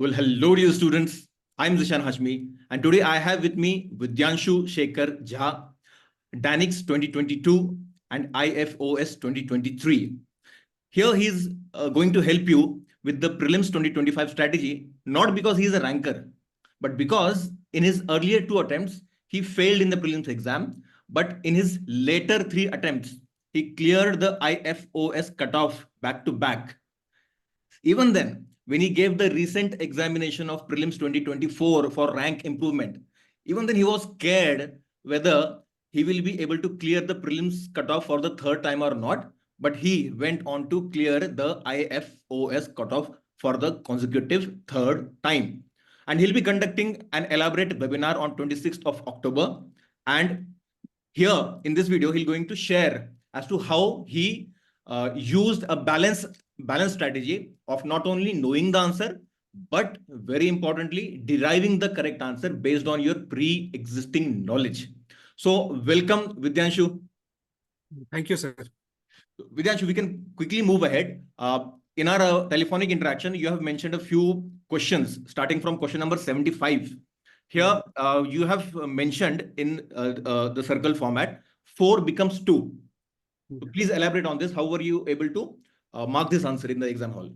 Well, hello dear students. I'm Zishan Hashmi and today I have with me Vidyanshu Shekhar Jha, Danix 2022 and IFoS 2023. Here he's going to help you with the prelims 2025 strategy, not because he's a ranker, but because in his earlier 2 attempts, he failed in the prelims exam, but in his later 3 attempts, he cleared the IFoS cutoff back to back. Even then, when he gave the recent examination of prelims 2024 for rank improvement, even then he was scared whether he will be able to clear the prelims cutoff for the third time or not. But he went on to clear the IFoS cutoff for the consecutive third time. And he'll be conducting an elaborate webinar on 26th of October. And here in this video, he's going to share as to how he used a balanced strategy of not only knowing the answer, but very importantly, deriving the correct answer based on your pre-existing knowledge. So welcome, Vidyanshu. Thank you, sir. Vidyanshu, we can quickly move ahead. In our telephonic interaction, you have mentioned a few questions starting from question number 75. Here, you have mentioned in the circle format, 4 becomes 2. So please elaborate on this. How were you able to mark this answer in the exam hall?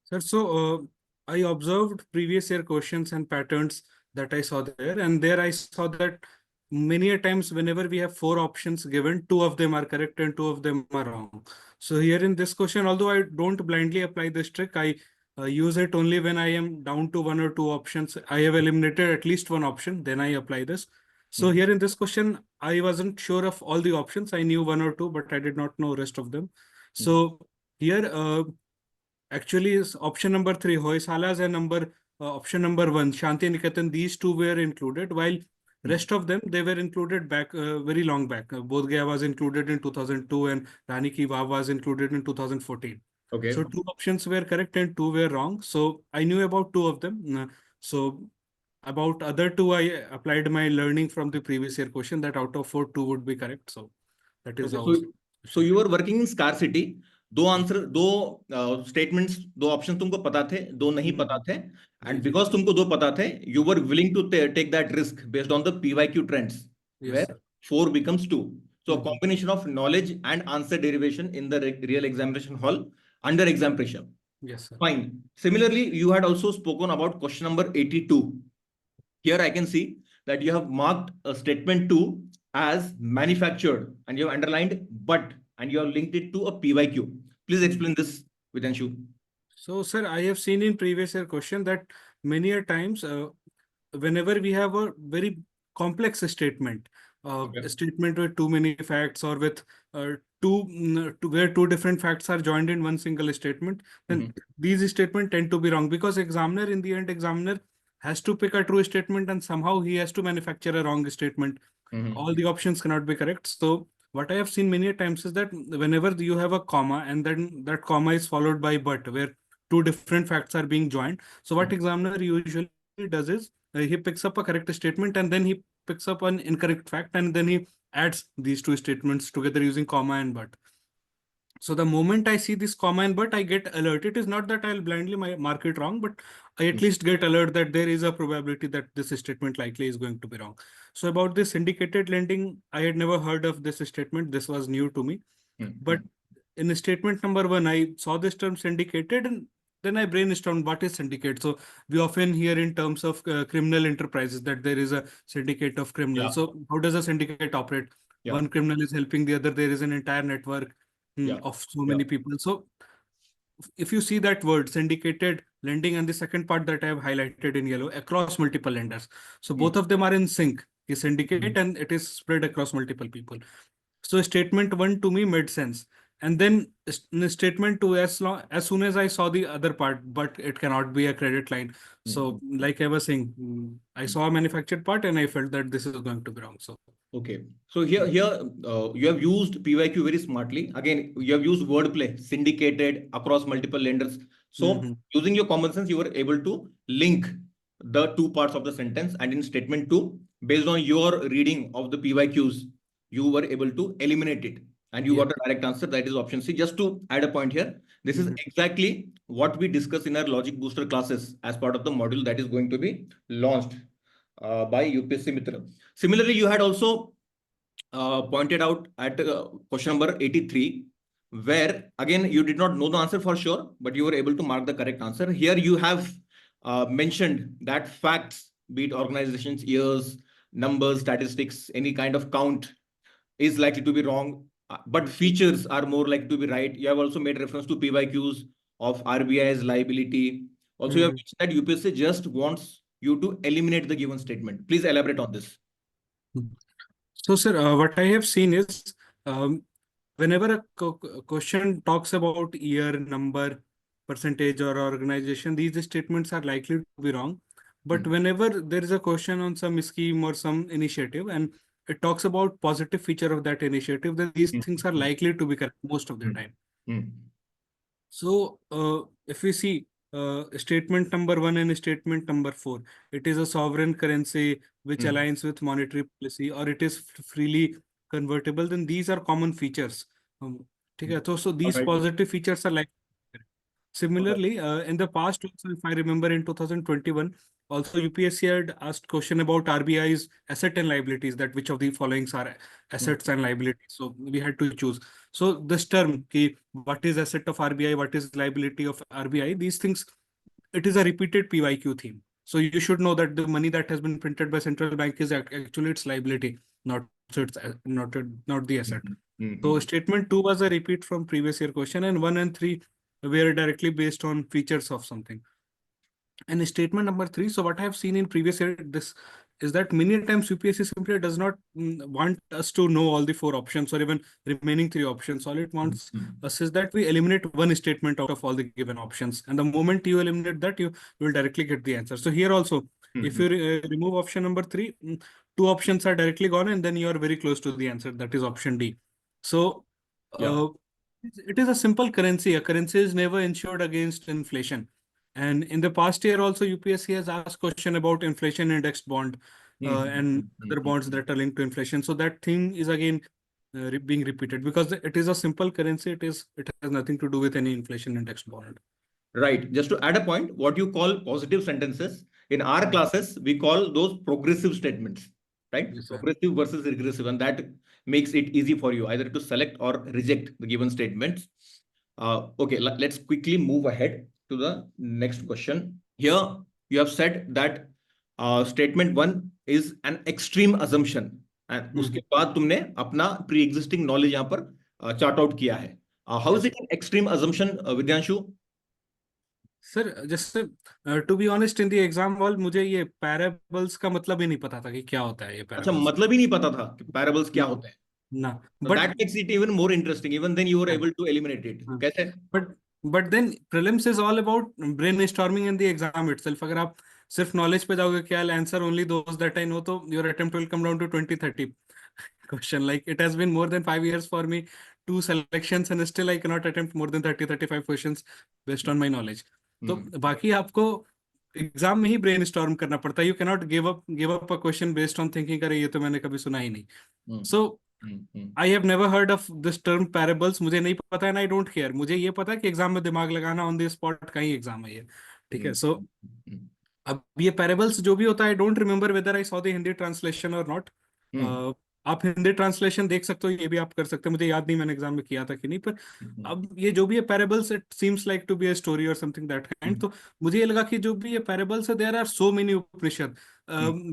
Sir, so I observed previous year questions and patterns that I saw there, and there I saw that many a times whenever we have 4 options given, 2 of them are correct and 2 of them are wrong. So here in this question, although I don't blindly apply this trick, I use it only when I am down to 1 or 2 options. I have eliminated at least 1 option, then I apply this. So here in this question, I wasn't sure of all the options. I knew 1 or 2, but I did not know rest of them. So here, actually is option number 3, Hoysalas, and option number 1, Shanti Niketan. These 2 were included, while rest of them, they were included back very long back. Bodh Gaya was included in 2002 and Rani Ki Vav was included in 2014. Okay. So 2 options were correct and 2 were wrong. So I knew about 2 of them. So about other 2, I applied my learning from the previous year question that out of 4, 2 would be correct. So that is how. So you were working in scarcity. 2 answer 2 statements 2 options तुमको पता थे, 2 नहीं पता थे, and because तुमको 2 पता थे, you were willing to take that risk based on the PYQ trends, where 4 becomes 2. So a combination of knowledge and answer derivation in the real examination hall under exam pressure. Yes, sir. Fine. Similarly, you had also spoken about question number 82. Here I can see that you have marked a statement 2 as manufactured and you have underlined but and you have linked it to a PYQ. Please explain this, Vidyanshu. So, sir, I have seen in previous year question that many a times, whenever we have a very complex statement, a statement with too many facts or with where 2 different facts are joined in one single statement, then these statements tend to be wrong, because examiner in the end, examiner has to pick a true statement and somehow he has to manufacture a wrong statement. All the options cannot be correct. So what I have seen many times is that whenever you have a comma and then that comma is followed by but, where 2 different facts are being joined. So what examiner usually does is he picks up a correct statement and then he picks up an incorrect fact and then he adds these 2 statements together using comma and but. So the moment I see this comma and but, I get alert. It is not that I'll blindly mark it wrong, but I at least get alert that there is a probability that this statement likely is going to be wrong. So about this syndicated lending, I had never heard of this statement. This was new to me. But in statement number 1, I saw this term syndicated and then I brainstormed what is syndicate. So we often hear in terms of criminal enterprises that there is a syndicate of criminals. So how does a syndicate operate? One criminal is helping the other. There is an entire network of so many people. So if you see that word syndicated lending and the second part that I have highlighted in yellow, across multiple lenders. So both of them are in sync, is syndicate and it is spread across multiple people. So statement 1 to me made sense. And then in statement 2, as soon as I saw the other part, but it cannot be a credit line. So like I was saying, I saw a manufactured part and I felt that this is going to be wrong. So okay. So here you have used PYQ very smartly. Again, you have used wordplay, syndicated across multiple lenders. So using your common sense, you were able to link the 2 parts of the sentence, and in statement 2, based on your reading of the PYQs, you were able to eliminate it and you got a direct answer. That is option C. Just to add a point here, This is exactly what we discuss in our Logic Booster classes as part of the module that is going to be launched by UPSC Mitra. Similarly, you had also pointed out at question number 83, where again you did not know the answer for sure, but you were able to mark the correct answer. Here you have mentioned that facts, be it organizations, years, numbers, statistics, any kind of count is likely to be wrong, but features are more likely to be right. You have also made reference to PYQs of RBI's liability. Also, you have mentioned that UPSC just wants you to eliminate the given statement. Please elaborate on this. So, sir, what I have seen is whenever a question talks about year, number, percentage, or organization, these statements are likely to be wrong. But whenever there is a question on some scheme or some initiative and it talks about positive feature of that initiative, then these things are likely to be correct most of the time. So, if we see statement number 1 and statement number 4, it is a sovereign currency which aligns with monetary policy, or it is freely convertible, then these are common features. So these positive features are like. Similarly, in the past, also, if I remember in 2021, also UPSC had asked question about RBI's asset and liabilities, that which of the following are assets and liabilities. So we had to choose. So this term, what is asset of RBI, what is liability of RBI, these things, it is a repeated PYQ theme. So you should know that the money that has been printed by central bank is actually its liability, not the asset. So statement 2 was a repeat from previous year question, and 1 and 3 were directly based on features of something. And statement number 3, so what I have seen in previous year, this is that many times UPSC simply does not want us to know all the 4 options or even remaining 3 options. All it wants us is that we eliminate one statement out of all the given options. And the moment you eliminate that, you will directly get the answer. So here also, if you remove option number 3, 2 options are directly gone, and then you are very close to the answer. That is option D. So it is a simple currency. A currency is never insured against inflation. And in the past year also, UPSC has asked question about inflation indexed bond and other bonds that are linked to inflation. So that thing is again being repeated because it is a simple currency. It has nothing to do with any inflation indexed bond. Right. Just to add a point, what you call positive sentences, in our classes, we call those progressive statements, right? Yes, progressive versus regressive. And that makes it easy for you either to select or reject the given statements. Okay, let's quickly move ahead to the next question. Here, you have said that statement 1 is an extreme assumption. And उसके बाद तुमने अपना pre-existing knowledge यहाँ पर chart out किया है. How is it an extreme assumption, Vidyanshu? Sir जैसे to be honest in the exam hall मुझे ये पैराबल्स का मतलब ही नहीं पता था कि क्या होता है ये अच्छा, पैराबल्स मतलब ही नहीं पता था कि पैराबल्स क्या होते हैं. ना So but that makes it even more interesting. Even then you were able to eliminate it. कैसे? But then prelims is all about brainstorming in the exam itself. अगर आप सिर्फ नॉलेज पे जाओगे क्या answer only those that I know, तो your attempt will come down to 20-30 question. Like it has been more than 5 years for me, 2 selections, and still I cannot attempt more than 30-35 questions based on my knowledge. तो बाकी आपको exam में ही brain storm करना पड़ता है. You cannot give up a question based on thinking अरे ये तो मैंने कभी सुना ही नहीं. So I have never heard of this term parables. मुझे नहीं पता है, एंड आई डोंट केयर. मुझे ये पता है कि एग्जाम में दिमाग लगाना ऑन द स्पॉट का ही एग्जाम है ये. ठीक है. सो अब ये पैरेबल्स जो भी होता है, I don't remember whether I saw the Hindi translation और नॉट. आप हिंदी ट्रांसलेशन देख सकते हो, ये भी आप कर सकते हो. मुझे याद नहीं मैंने एग्जाम में किया था कि नहीं, पर अब ये जो भी है parables, it seems like to be a story और समथिंग दैट काइंड. तो मुझे ये लगा कि जो भी ये पैरेबल्स है, there are so many Upanishad.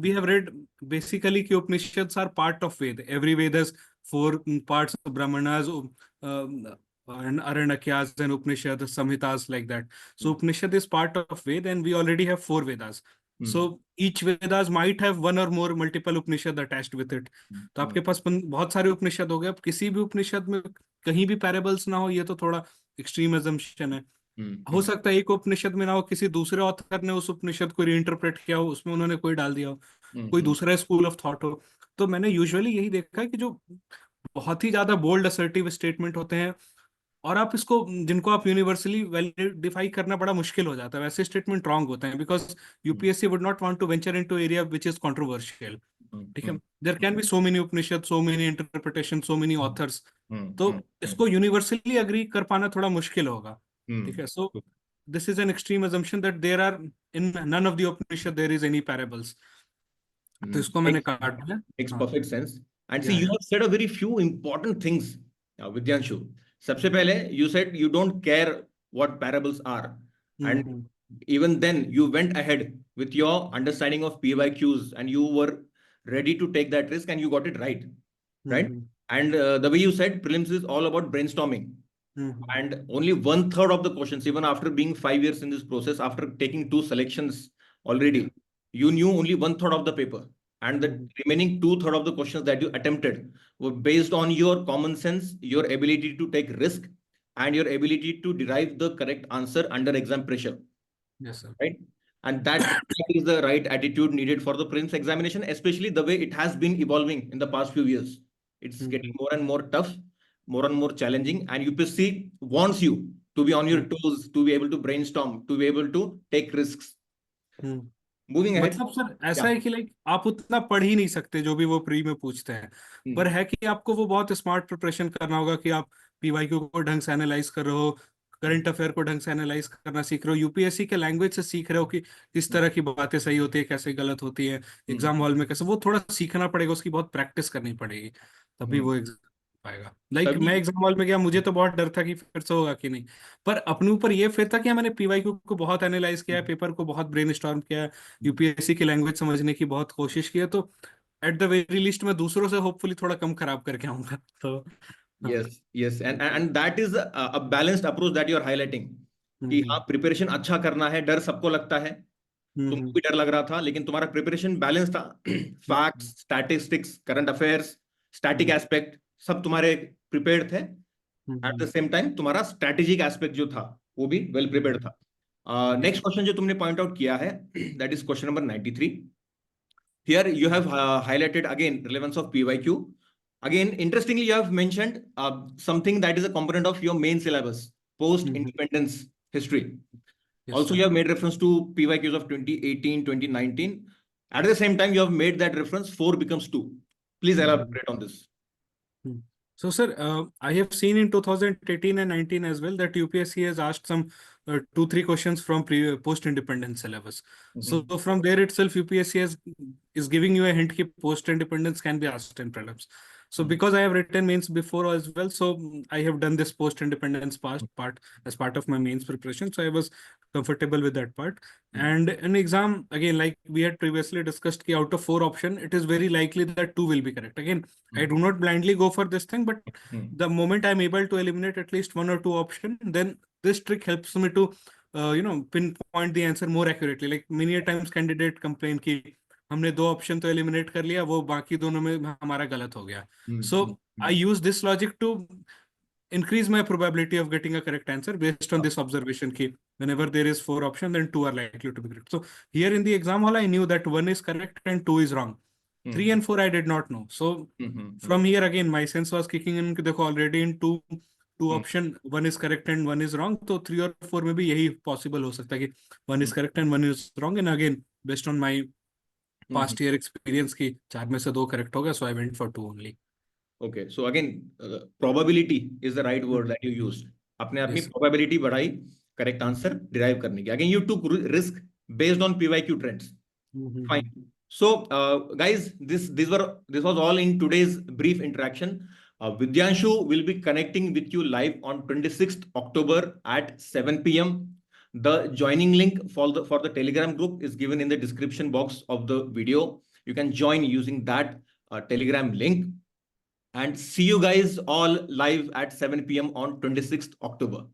We have read basically कि Upanishads are part of Veda. Every Veda has 4 parts, Brahmanas and Aranyakyas and Upanishad, Samhitas, like that. So Upanishad is part of Ved, and we already have 4 Vedas. So each Vedas might have one or more multiple Upanishad attached with it. तो आपके पास बहुत सारे उपनिषद हो गए. अब किसी भी उपनिषद में कहीं भी पैरेबल्स ना हो, ये तो थोड़ा एक्सट्रीम assumption है. हो सकता है एक उपनिषद में ना हो, किसी दूसरे ऑथर ने उस उपनिषद को रीइंटरप्रेट किया हो, उसमें उन्होंने कोई डाल दिया हो, कोई दूसरा स्कूल ऑफ थॉट हो. तो मैंने यूजुअली यही देखा है कि जो बहुत ही ज्यादा बोल्ड असर्टिव स्टेटमेंट होते हैं और आप इसको, जिनको आप यूनिवर्सली वैलिडिफाई करना बड़ा मुश्किल हो जाता है, वैसे स्टेटमेंट रॉन्ग होते हैं. Because UPSC would not want to venture into area which is controversial. ठीक है. There can be so many Upanishad, so many interpretation, so many authors. तो इसको यूनिवर्सली अग्री कर पाना थोड़ा मुश्किल होगा. ठीक है. So this is an extreme assumption that there are in none of the Upanishad there is any parables. तो इसको मैंने काट दिया. Makes perfect sense. And see, Yeah, you yeah. have said a very few important things, Vidyanshu. सबसे पहले, you said you don't care what parables are. And even then, you went ahead with your understanding of PYQs and you were ready to take that risk and you got it right. Right? And the way you said, prelims is all about brainstorming. And only 1/3 of the questions, even after being 5 years in this process, after taking 2 selections already, you knew only 1/3 of the paper. And the remaining 2/3 of the questions that you attempted were based on your common sense, your ability to take risk, and your ability to derive the correct answer under exam pressure. Yes, sir. Right? And that is the right attitude needed for the prelims examination, especially the way it has been evolving in the past few years. It's getting more and more tough, more and more challenging, and UPSC wants you to be on your toes, to be able to brainstorm, to be able to take risks. Moving ahead. मतलब sir ऐसा है कि like आप उतना पढ़ ही नहीं सकते जो भी वो प्री में पूछते हैं, पर है कि आपको वो बहुत स्मार्ट प्रिपरेशन करना होगा कि आप पीवाईक्यू को ढंग से एनालाइज कर रहे हो, करंट अफेयर को ढंग से एनालाइज करना सीख रहे हो, यूपीएससी के लैंग्वेज से सीख रहे हो कि किस तरह की बातें सही होती है, कैसे गलत होती है, एग्जाम हॉल में कैसे, वो थोड़ा सीखना पड़ेगा, उसकी बहुत प्रैक्टिस करनी पड़ेगी, तभी वो एग्जाम पाएगा. लाइक मैं एग्जाम हॉल में गया, मुझे तो बहुत डर था कि फिर से होगा कि नहीं, पर अपने ऊपर ये फिर था कि मैंने पीवाईक्यू को बहुत एनालाइज किया है, पेपर को बहुत ब्रेनस्टॉर्म किया है, यूपीएससी की लैंग्वेज समझने की बहुत कोशिश की है, तो एट द वेरी लिस्ट मैं दूसरों से होपफुली थोड़ा कम खराब करके आऊंगा. तो yes, and that is a balanced approach that you are highlighting. कि हाँ, प्रिपरेशन अच्छा करना है, डर सबको लगता है, तुमको भी डर लग रहा था, लेकिन तुम्हारा प्रिपरेशन बैलेंस था. Facts, statistics, current affairs, static aspect सब तुम्हारे प्रिपेयर्ड थे. एट द सेम टाइम तुम्हारा स्ट्रैटेजिक एस्पेक्ट जो था वो भी वेल प्रिपेयर्ड था. नेक्स्ट क्वेश्चन जो तुमने पॉइंट आउट किया है, that is question number 93. Here you have highlighted again relevance of PYQ. Again, interestingly, you have mentioned something that is a component of your main syllabus, post-independence history. Yes, Also, sir. you have made reference to PYQs of 2018, 2019. At the same time, you have made that reference 4 becomes 2. Please elaborate on this. So, sir, I have seen in 2018 and 19 as well that UPSC has asked some 2-3 questions from post-independence syllabus. So from there itself, UPSC is giving you a hint that post-independence can be asked in prelims. So because I have written mains before as well, so I have done this post-independence part as part of my mains preparation. So I was comfortable with that part. And in exam, again, like we had previously discussed, ki out of 4 options, it is very likely that 2 will be correct. Again, I do not blindly go for this thing, but the moment I'm able to eliminate at least 1 or 2 options, then this trick helps me to, pinpoint the answer more accurately. Like many a times candidate complain कि हमने 2 option तो eliminate कर लिया, वो बाकी दोनों में हमारा गलत हो गया. So I use this logic to increase my probability of getting a correct answer based on this observation कि whenever there is 4 options, then 2 are likely to be correct. So here in the exam hall, I knew that 1 is correct and 2 is wrong. 3 and 4 I did not know. So from here again, my sense was kicking in कि देखो already in two option, 1 is correct and 1 is wrong. तो 3 और 4 में भी यही possible हो सकता है कि 1 is correct and 1 is wrong. And again, based on my past year experience की 4 में से 2 correct हो गया, so I went for 2 only. Okay, so again, probability is the right word that you used. अपने अपनी probability बढ़ाई correct answer derive करने की. Again, you took risk based on PYQ trends. Fine. So, guys, this was all in today's brief interaction. Vidyanshu will be connecting with you live on 26th October at 7 p.m. The joining link for the Telegram group is given in the description box of the video. You can join using that Telegram link. And see you guys all live at 7 p.m. on 26th October.